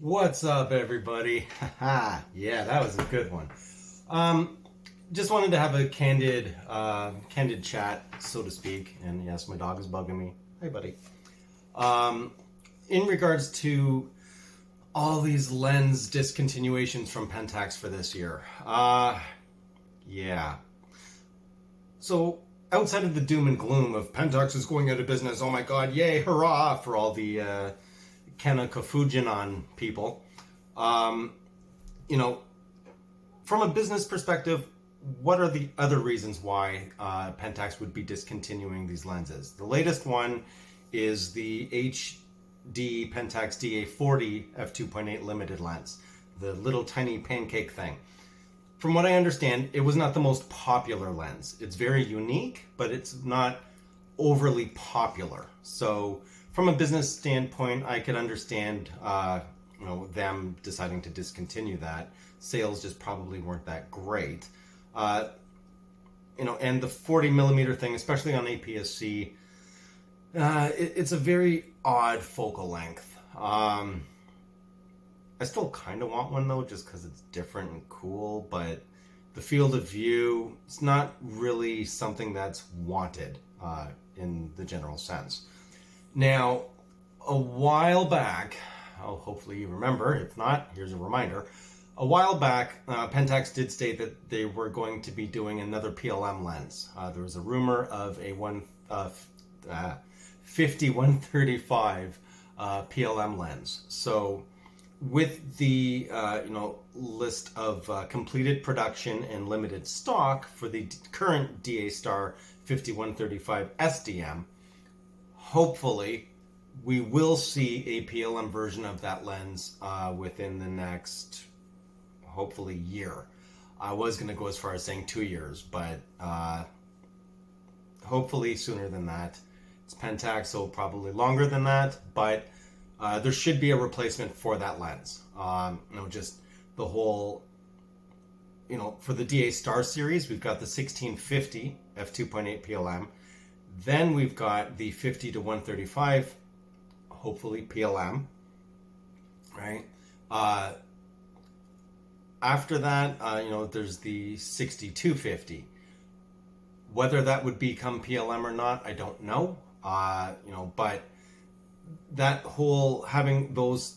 What's up, everybody? Haha, yeah, that was a good one. Um, just wanted to have a candid chat, so to speak. And yes, my dog is bugging me. Hey, buddy. Um, in regards to all these lens discontinuations from Pentax for this year. Yeah. So outside of the doom and gloom of Pentax is going out of business, oh my God, yay, hurrah for all the Kanakafujinon people. Um, you know, from a business perspective, what are the other reasons why Pentax would be discontinuing these lenses? The latest one is the HD Pentax DA40 f2.8 limited lens, the little tiny pancake thing. From what I understand, it was not the most popular lens. It's very unique, but it's not overly popular. So from a business standpoint, I could understand them deciding to discontinue that. Sales just probably weren't that great. And the 40 millimeter thing, especially on APS-C, it's a very odd focal length. I still kind of want one though, just because it's different and cool, but the field of view, it's not really something that's wanted in the general sense. Now, a while back, hopefully you remember, if not, here's a reminder. A while back, Pentax did state that they were going to be doing another PLM lens. There was a rumor of a 5135 PLM lens. So with the list of completed production and limited stock for the current DA Star 5135 SDM, hopefully we will see a PLM version of that lens within the next, hopefully, year. I was going to go as far as saying 2 years, but hopefully sooner than that. It's Pentax, so probably longer than that, but there should be a replacement for that lens. Just the whole, for the DA Star series, we've got the 1650 f2.8 PLM. Then we've got the 50 to 135, hopefully PLM, right? After that, there's the 6250. Whether that would become PLM or not, I don't know. But that whole having those,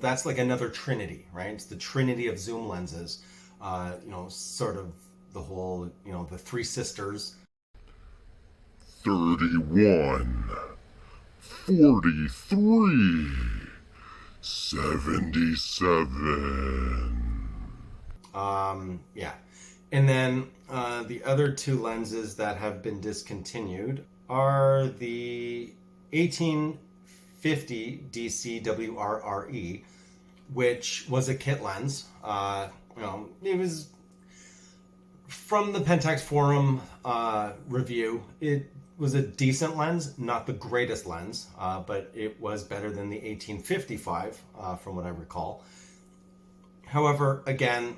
that's like another trinity, right? It's the trinity of zoom lenses. Sort of the whole, the three sisters. 31, 43, 77. Yeah. And then the other two lenses that have been discontinued are the 1850 DCWRRE, which was a kit lens. It was from the Pentax Forum review. It was a decent lens, not the greatest lens, but it was better than the 1855 from what I recall. However, again,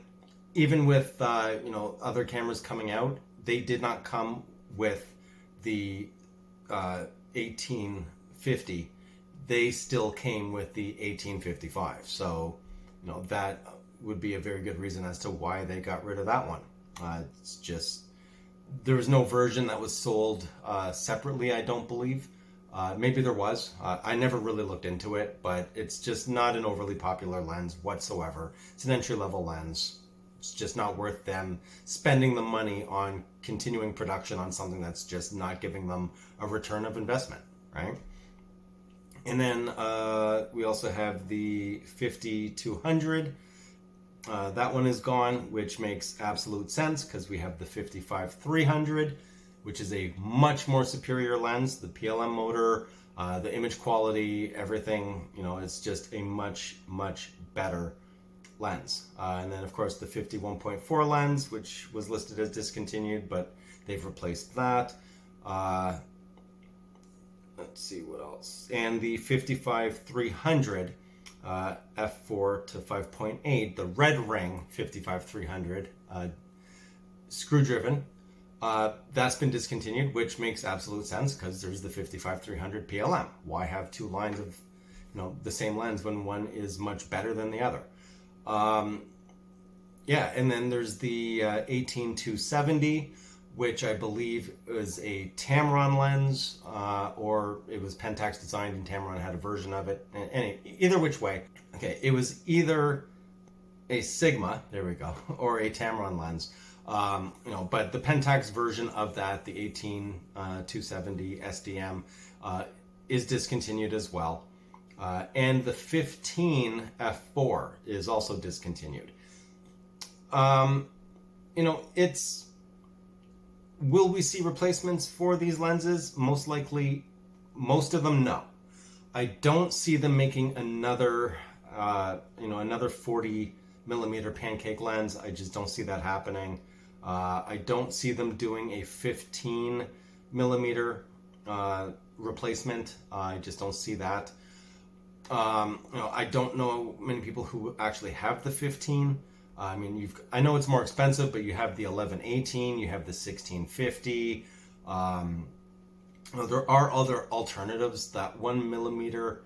even with other cameras coming out, they did not come with the 1850. They still came with the 1855. So, that would be a very good reason as to why they got rid of that one. It's just, there was no version that was sold separately, I don't believe. Maybe there was. I never really looked into it, but it's just not an overly popular lens whatsoever. It's an entry-level lens. It's just not worth them spending the money on continuing production on something that's just not giving them a return of investment, right? And then we also have the 5200. That one is gone, which makes absolute sense because we have the 55-300, which is a much more superior lens. The PLM motor, the image quality, everything, it's just a much, much better lens. And then, of course, the 51.4 lens, which was listed as discontinued, but they've replaced that. Let's see what else. And the 55-300 f4 to 5.8, the red ring 55-300 screw driven, that's been discontinued, which makes absolute sense because there's the 55-300 PLM. Why have two lines of the same lens when one is much better than the other. Yeah, and then there's the 18-270, which I believe is a Tamron lens, or it was Pentax designed and Tamron had a version of it. Either which way, okay, it was either a Sigma, there we go, or a Tamron lens. But the Pentax version of that, the 18-270 SDM, is discontinued as well. And the 15 f4 is also discontinued. Will we see replacements for these lenses? Most likely, most of them, no. I don't see them making another 40 millimeter pancake lens. I just don't see that happening. I don't see them doing a 15 millimeter replacement. I just don't see that. I don't know many people who actually have the 15. I know it's more expensive, but you have the 11-18, you have the 16-50. There are other alternatives. That 1 millimeter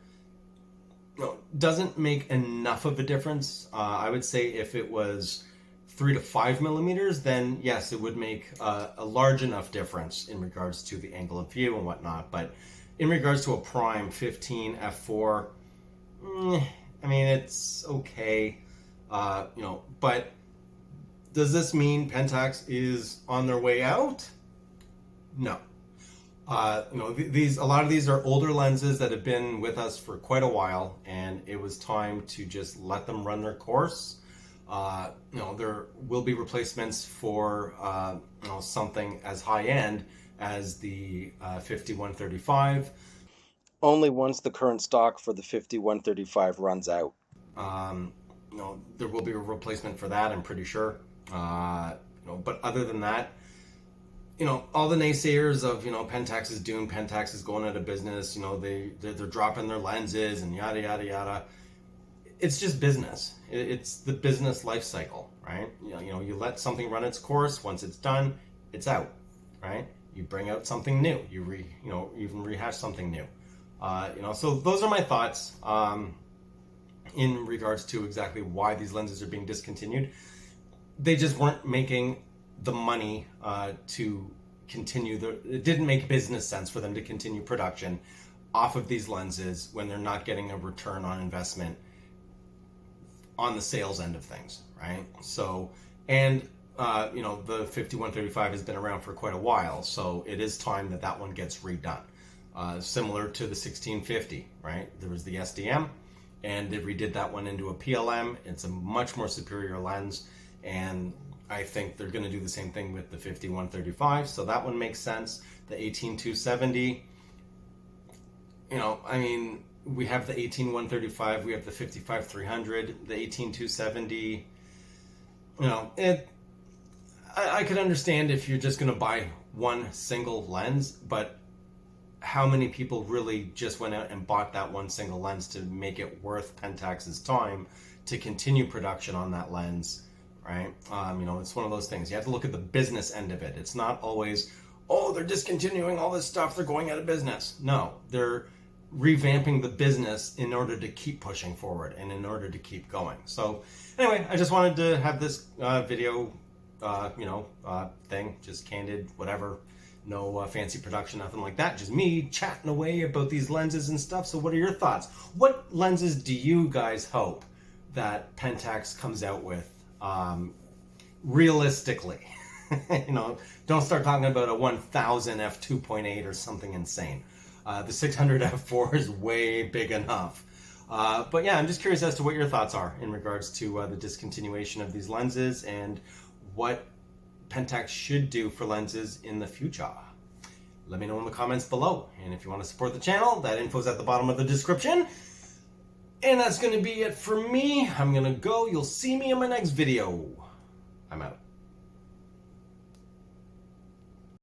doesn't make enough of a difference. I would say if it was 3 to 5 millimeters, then yes, it would make a large enough difference in regards to the angle of view and whatnot. But in regards to a prime 15 f4, it's okay. But does this mean Pentax is on their way out? No. A lot of these are older lenses that have been with us for quite a while, and it was time to just let them run their course. There will be replacements for something as high end as the 5135. Only once the current stock for the 5135 runs out. There will be a replacement for that, I'm pretty sure. But other than that, all the naysayers of, Pentax is doomed, Pentax is going out of business, they're dropping their lenses and yada, yada, yada. It's just business. It's the business life cycle, right? You let something run its course. Once it's done, it's out, right? You bring out something new. You even rehash something new. So those are my thoughts. In regards to exactly why these lenses are being discontinued. They just weren't making the money to continue. It didn't make business sense for them to continue production off of these lenses when they're not getting a return on investment on the sales end of things, right? So, and the 5135 has been around for quite a while, so it is time that one gets redone. Similar to the 1650, right? There was the SDM, and they redid that one into a PLM. It's a much more superior lens, and I think they're going to do the same thing with the 5135, so that one makes sense. The 18-270, we have the 18-135, we have the 55-300, the 18-270, I could understand if you're just going to buy one single lens, but how many people really just went out and bought that one single lens to make it worth Pentax's time to continue production on that lens, right? It's one of those things. You have to look at the business end of it. It's not always, they're discontinuing all this stuff, they're going out of business. No, they're revamping the business in order to keep pushing forward and in order to keep going. So anyway, I just wanted to have this video, thing, just candid, whatever. No fancy production, nothing like that. Just me chatting away about these lenses and stuff. So what are your thoughts? What lenses do you guys hope that Pentax comes out with realistically? Don't start talking about a 1000 f2.8 or something insane. The 600 f4 is way big enough. But yeah, I'm just curious as to what your thoughts are in regards to the discontinuation of these lenses and what Pentax should do for lenses in the future. Let me know in the comments below. And if you want to support the channel, that info's at the bottom of the description. And that's going to be it for me. I'm going to go. You'll see me in my next video. I'm out.